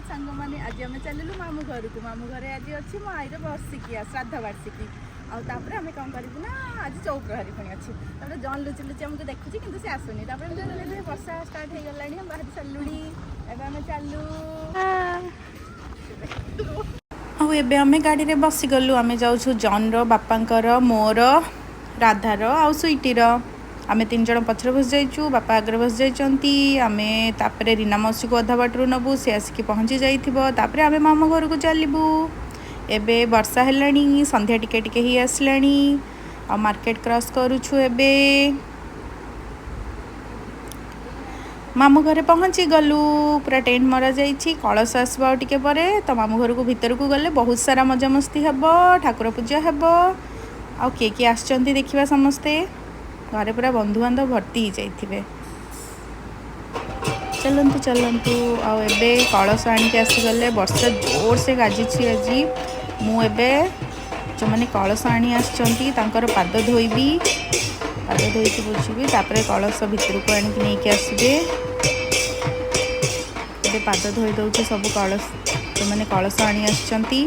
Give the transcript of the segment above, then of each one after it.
सुप्रभात सांग मैंने आज आम चलू मामू घर को मामू घर आज अच्छी मो आईर वर्षिकिया श्राद्ध वार्षिकी आउे आम कौन करूँ ना आज चौक प्रहरी पुणी अच्छी जन लुचि लुचि आमको देखुची कि सी आसुनी वर्षा स्टार्ट हो गला बाहर चलुणी एवं चलू एबे आम गाड़ी में बसीगलु आम जाऊँ जन बापांकर मोर राधार आउ स्वीटर आमे 3 जन पछर बस जाइचु बापा आगे बस जाइचंती आमे तापरे रीना मौसी को अधा बाटरू नबू सी आसिक पहुँची जाइथिबो तापरे आमे मामा घर को चलबू एबे वर्षा हेलानी संध्या टिके टिके ही आसलानी आ मार्केट क्रॉस करूछु एबे मामू घरे पहुँची गलु पूरा टेंट मरा जाइछि कलश आसबो आ टिके परे तो मामू घर को भीतर को गले बहुत सारा मजा मस्ती हेबो ठाकुर पूजा हेबो आ किए आसचंती देखिबा समस्ते घरे पूरा बंधु बांधव भर्ती हो जाइए चलतु चलतु आबे कलश आणिक आसीगले वर्षा जोर से गाजी आज मुझे जो मैंने कलश आनी आसचंती पाद धोइबी पाद धोईकी बुझी तापर कलश भितर को आणिक नहीं आसबे पाद धोई दौचे सब कलश जो मैंने कलश आनी आसचंती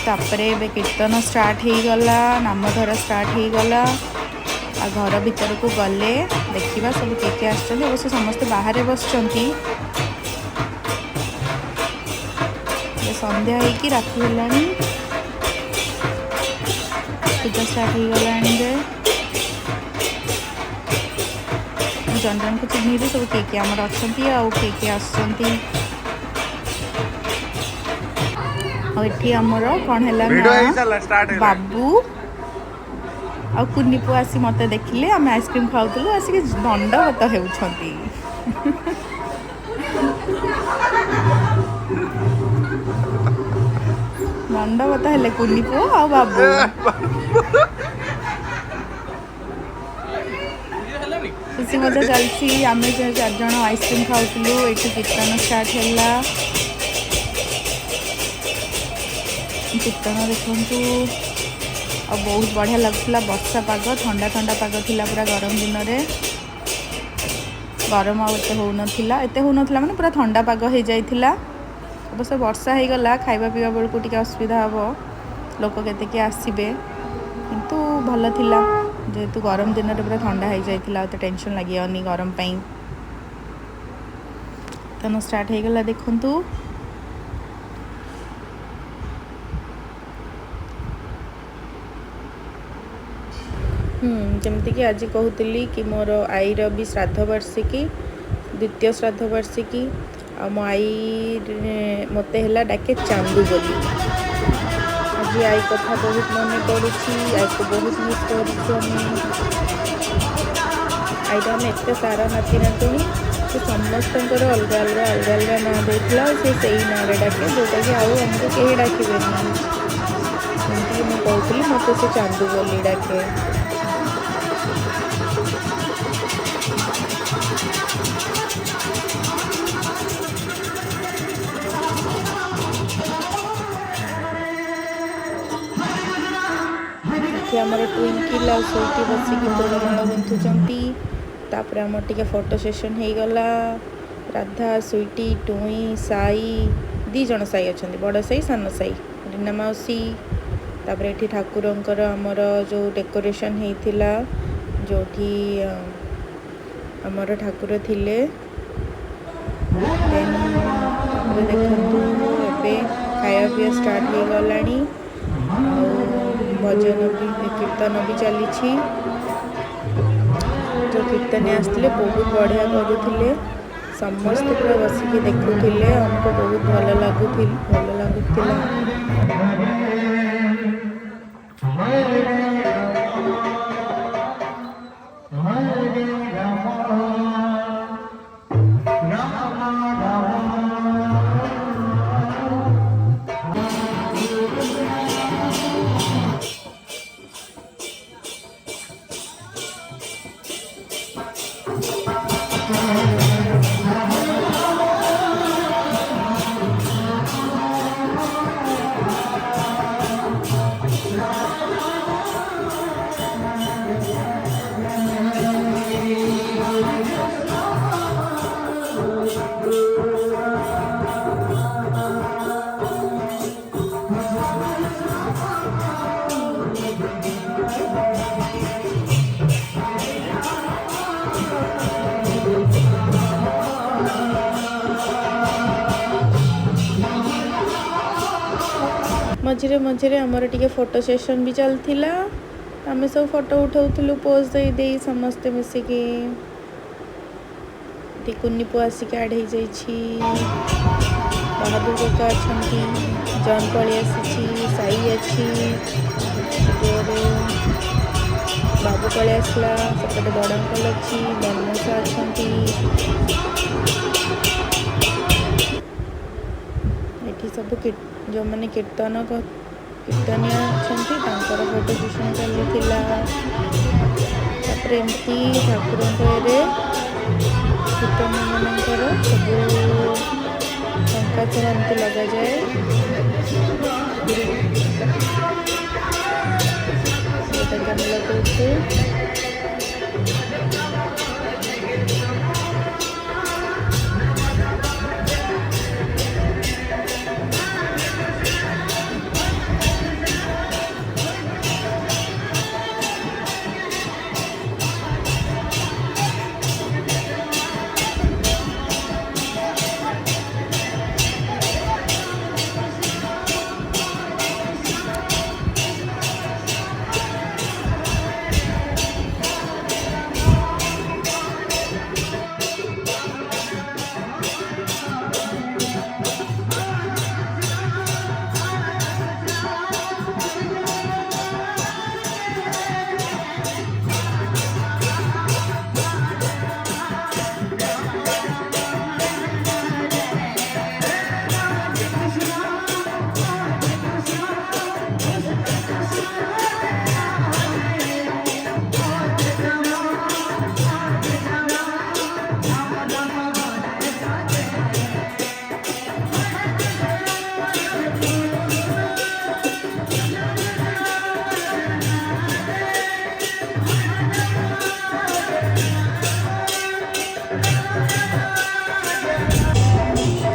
तापरे कीर्तन स्टार्ट हो गला नामधर स्टार्ट हो गला आ घर भीतर को गले देखा सब किए अवश्य समस्त बाहर बसचंती संध्या होगी राति है पूजा स्टार्ट हो गला जन जन को चिन्ह सब किए आमर अच्छा आउ किए आसुँच ये आमर कौन है बाबू आ कुनी पु आसी मत देखिले आम आइसक्रीम खाऊलु आसिक दंडवत होती दंडवत हेले कुनी पु आ बाबू खुशी मजा चलती आम 4 जन आइसक्रीम खाऊलु ये कीर्तन स्टार्ट है कीर्तन देखु आ बहुत बढ़िया लगुला वर्षा पाग ठंडा ठंडा पाग थिला पूरा गरम दिन में गरम आते होना माने पूरा ठंडा पाग हो जाइथिला अवश्य वर्षा हो गला खाइबा पीवा बेलू टी असुविधा हम लोक के आसबे किंतु भल थिला जेहेतु गरम दिन में पूरा ठंडा हो जाइथिला तो टेंशन लगियोनी गरम पई तन स्टार्ट हो गला देखंतु जमती कि आज कहूली कि मोर आईर भी श्राद्ध वार्षिकी द्वितीय श्राद्ध वार्षिकी आ मो आई मत है डाके चांदू बोली आज आई कथा बहुत मन पड़ी आई को बहुत मिस कर आई आम एत सारा नाती नातुणी तो समस्त अलग अलग अलग अलग ना देता से ना डाके जोटा कि आमको कहीं डाकबे मुझे कहूली मत से चांदू बोली डाके आमर ट्विंकिल आ सोटी बसिकी तोरण गुंथुचंती तापर आमर टिके फोटो सेशन हो गला राधा स्वीटी टुई साई 2 जन साई अच्छा बड़ साई सान साई रीना मौसी तापर ये ठाकुरंकर आमर जो डेकोरेशन होता जो आमर ठाकुर थिले देखु ए खाया पीया स्टार्ट हो गलानी भजन भी कीर्तन भी चली जो कीर्तन आसते बहुत बढ़िया करुले समस्त पूरा बसिक देखुले हमको बहुत भल लगुला मझे मझे आमर टे फोटो सेशन भी चलता आम सब फोटो उठाऊलु पोज दे समस्ते मिसिकी कुन्नी पु आसिक आड हो बहादुर कका अच्छा जन पलि आसी साई अच्छी बाबू पलि आसला सेपटे बड़ अंकल अच्छी बनमोसा अच्छा ये सब जो मैंने कीर्तनिया अच्छा फोटो सेशन चलता एमती ठाकुर कीर्तन मानकर सब टंका चुनाती लग जाए लगे ये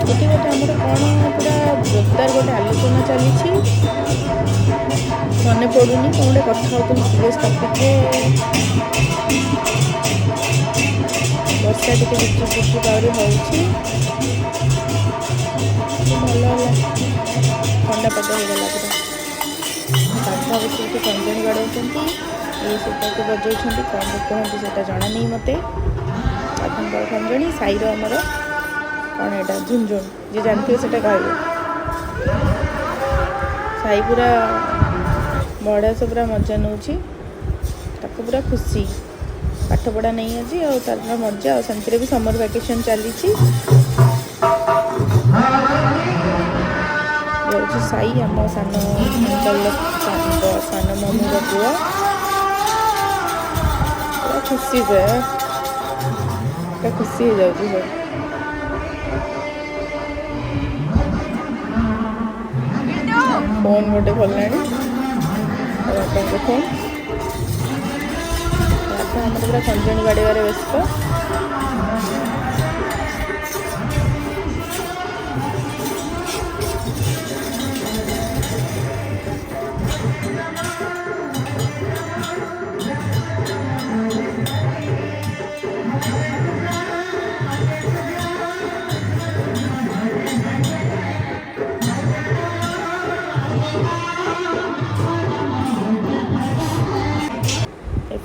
गोटे आमर कौन पूरा जोरदार गोटे आलोचना चली मन पड़ूनी कौन गोटे कथा हो सीरीयस टपिक वर्षा टी झुप आहरी हो भल ठंडा पद होगला पूरा बाबा बस कंजन बाड़े ये सेटा को बजाऊँ कौन कहते से जाना नहीं मत बाबा खंजणी साईर आमर कौन एटा झुंझुन जी जानते से कहे साई पूरा बढ़िया से पूरा मजा नौ पूरा खुशी पाठ पढ़ा नहीं आज और तार पूरा मजा और सेमती भी समर वैकेशन चली साई आम सान सान मम्मी पुआ पूरा खुशी से खुशी हो जाऊँ सब फोन गोटे भला बापा फोन बापा आम पूरा खंजणी बाड़े व्यस्त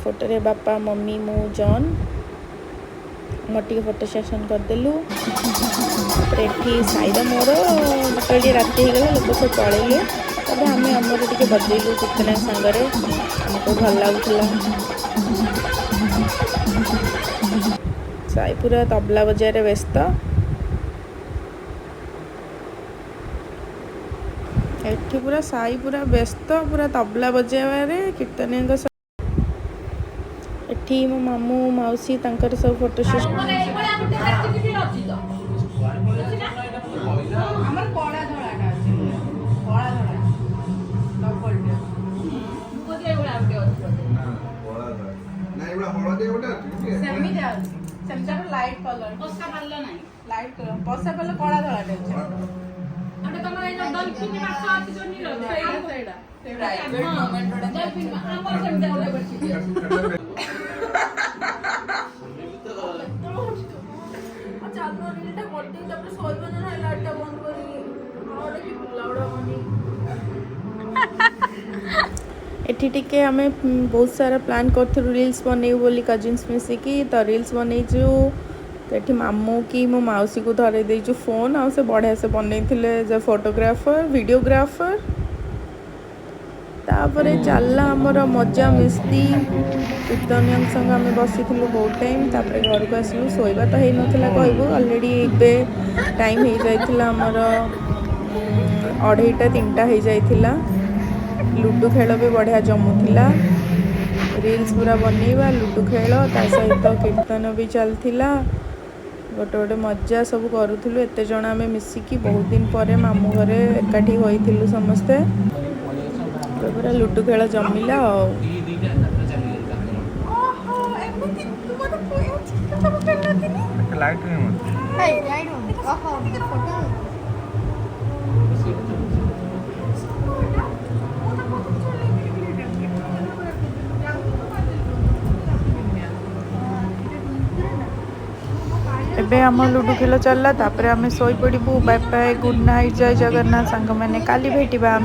फोटो रे बापा मम्मी मु जॉन मोटे फोटो सेशन करदेलु साईर मोर जो राति हो गला लोक सब पलैले तब आम आमर टे बजेलु कीर्तन सांगरे आमको भल लगुला साई पूरा तबला बजारे व्यस्त एठी पूरा साई पूरा व्यस्त पूरा तबला बजारे कीर्तन एठी मो मामू मौसी तांकर सब फोटो शूट लाइट कलर पसा पाल नाही लाइट कलर पसा पाल कोळा धळाटे अछि अटे तमर ए डॉल्फिन माछ अछि जो नील सेडा प्राइवेट मोमेंट रोडा डॉल्फिन हमर सेम जाउले बछि अच्छा आपन रीलटा करते तब सोइबन ना लाइटटा बंद करी और कि लाउडा बनी एठी टिके आमे बहुत सारा प्लान करथु रील्स बनेउ बोली कजिन्स मिसिकी तो रील्स बनैछु। तो ये मामू की मो मौसी को धरे देचु फोन आ से बढ़िया से बनई जे फोटोग्राफर वीडियोग्राफर। तापरे चलला हमर मजा मस्ती कीर्तनिया संग आम बसी बहुत टाइम। तापरे घर को आसलु शोवा तो हो नाला कहबू अलरेडी ए टाइम हो जाइथिला हमर 2:30 3टा हो जाइथिला। लुडो खेल भी बढ़िया जमुला रील्स पूरा बनइबा लुडो खेल ता सहित कीर्तन भी चलथिला गोटे गोटे मजा सब करूँ एत जन आम मिसिकी बहुत दिन पर मामू घरे एकाठी होइथिलु समस्ते पूरा लुडो खेल जमिला। एबे आम लुडो खेल चलला तापरे आमे सोई पड़बू। बाय बाय गुड नाइट जय जगन्नाथ सांग मैंने काली भेटिबा।